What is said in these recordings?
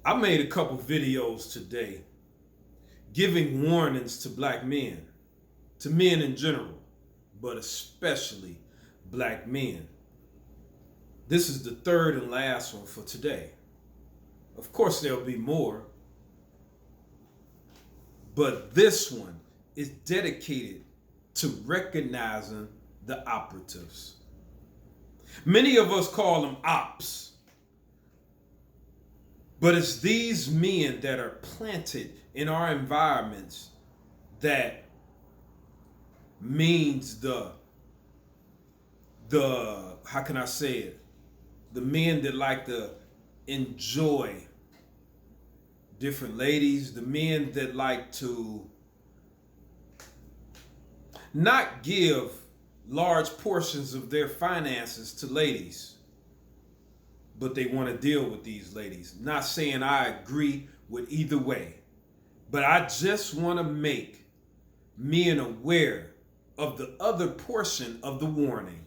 I made a couple videos today giving warnings to black men, to men in general, but especially black men. This is the third and last one for today. Of course, there'll be more, but this one is dedicated to recognizing the operatives. Many of us call them ops, but it's these men that are planted in our environments that means the how can I say it? The men that like to enjoy different ladies, the men that like to not give large portions of their finances to ladies, but they want to deal with these ladies. Not saying I agree with either way, but I just want to make men aware of the other portion of the warning.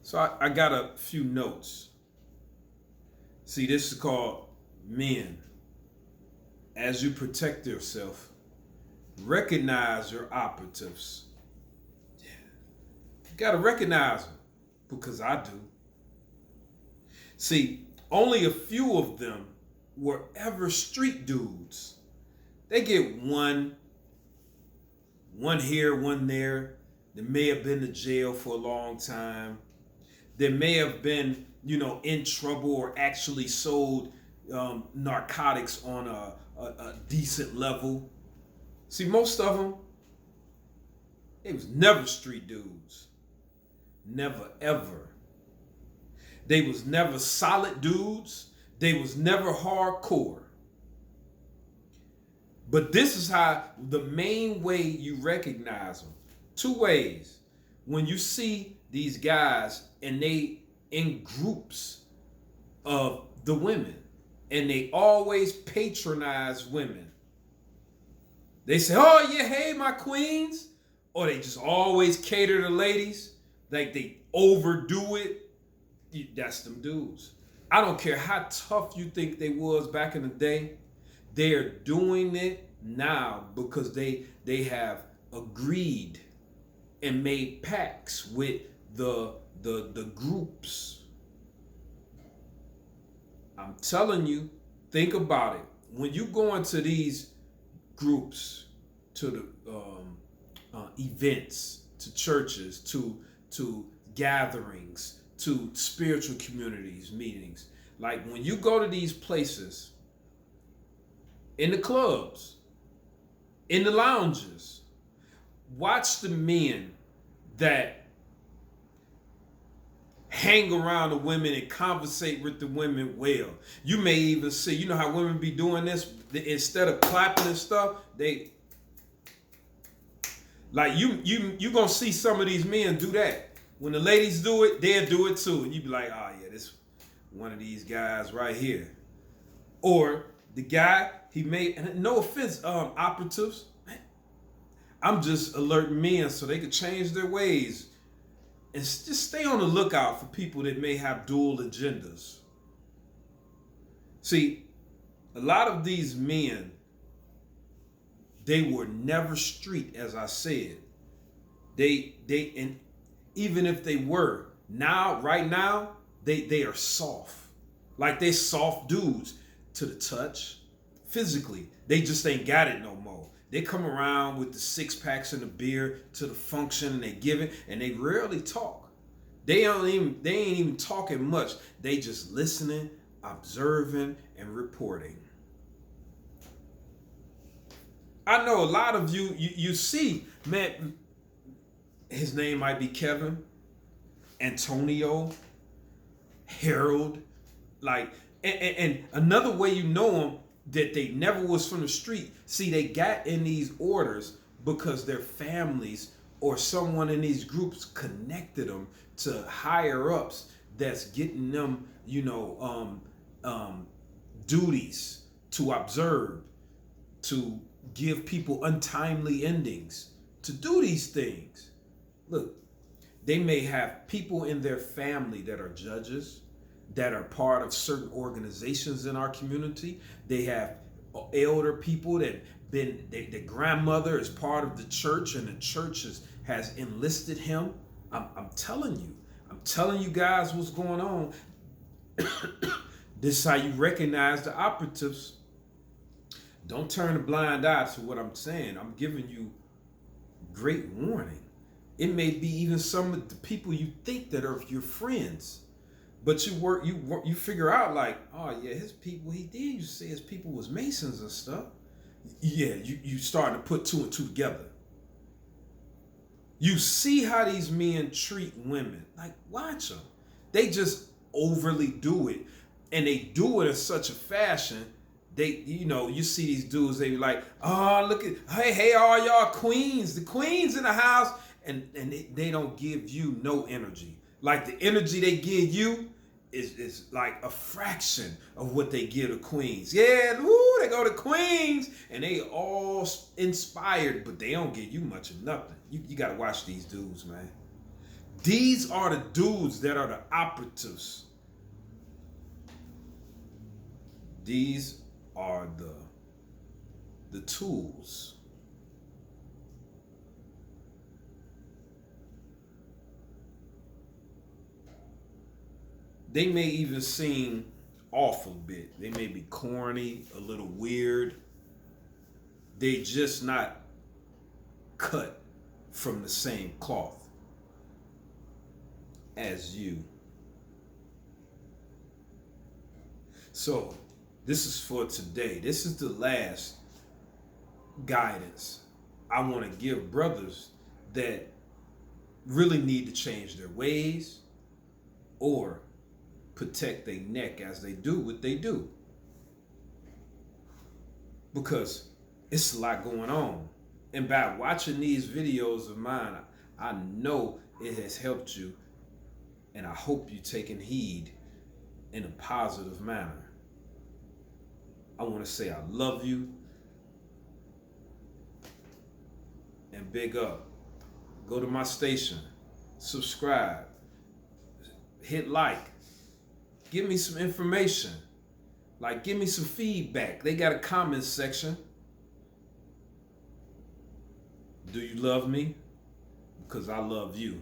So I got a few notes. See, this is called men. As you protect yourself, recognize your operatives. Yeah. You got to recognize them, because I do. See, only a few of them were ever street dudes. They get one here, one there. They may have been to jail for a long time. They may have been, in trouble or actually sold narcotics on a decent level. See, most of them, they was never street dudes. Never, ever. They was never solid dudes. They was never hardcore. But this is how the main way you recognize them. Two ways. When you see these guys and they in groups of the women, and they always patronize women. They say, oh yeah, hey my queens. Or they just always cater to ladies. Like they overdo it. That's them dudes. I don't care how tough you think they was back in the day. They're doing it now because they have agreed and made pacts with the groups. I'm telling you, think about it. When you go into these groups, to the events, to churches, to gatherings, to spiritual communities, meetings, like when you go to these places, in the clubs, in the lounges, watch the men that hang around the women and conversate with the women well. You may even see, you know how women be doing this? Instead of clapping and stuff, they like you gonna see some of these men do that. When the ladies do it, they'll do it too. And you be like, oh yeah, this one of these guys right here. Or the guy, he made, and no offense, operatives. I'm just alerting men so they could change their ways. And just stay on the lookout for people that may have dual agendas. See, a lot of these men, they were never street, as I said. And even if they were, right now, they are soft. Like they soft dudes to the touch, physically. They just ain't got it no more. They come around with the 6-packs and the beer to the function and they give it, and they rarely talk. They ain't even talking much. They just listening, observing, and reporting. I know a lot of you see, man, his name might be Kevin, Antonio, Harold, like, and another way you know them, that they never was from the street. See, they got in these orders because their families or someone in these groups connected them to higher ups that's getting them, duties to observe, to give people untimely endings, to do these things. Look, they may have people in their family that are judges. that are part of certain organizations in our community. They have elder people that their grandmother is part of the church, and the church has enlisted him. I'm telling you guys what's going on. This is how you recognize the operatives. Don't turn a blind eye to what I'm saying. I'm giving you great warning. It may be even some of the people you think that are your friends, but you figure out like, oh yeah, his people. He did used to say his people was Masons and stuff. Yeah, you starting to put two and two together. You see how these men treat women. Like, watch them. They just overly do it, and they do it in such a fashion. You see these dudes. They be like, oh, look at, hey, all y'all queens, the queens in the house, and they don't give you no energy. Like the energy they give you is like a fraction of what they give to queens. Yeah, they go to queens, and they all inspired, but they don't give you much of nothing. You got to watch these dudes, man. These are the dudes that are the operatives. These are the tools. They may even seem off a bit. They may be corny, a little weird. They just not cut from the same cloth as you. So this is for today. This is the last guidance I want to give brothers that really need to change their ways or protect their neck as they do what they do. Because it's a lot going on. And by watching these videos of mine, I know it has helped you, and I hope you're taking heed in a positive manner. I want to say I love you and big up. Go to my station, subscribe, hit like, give me some information, like give me some feedback. They got a comment section. Do you love me? Because I love you.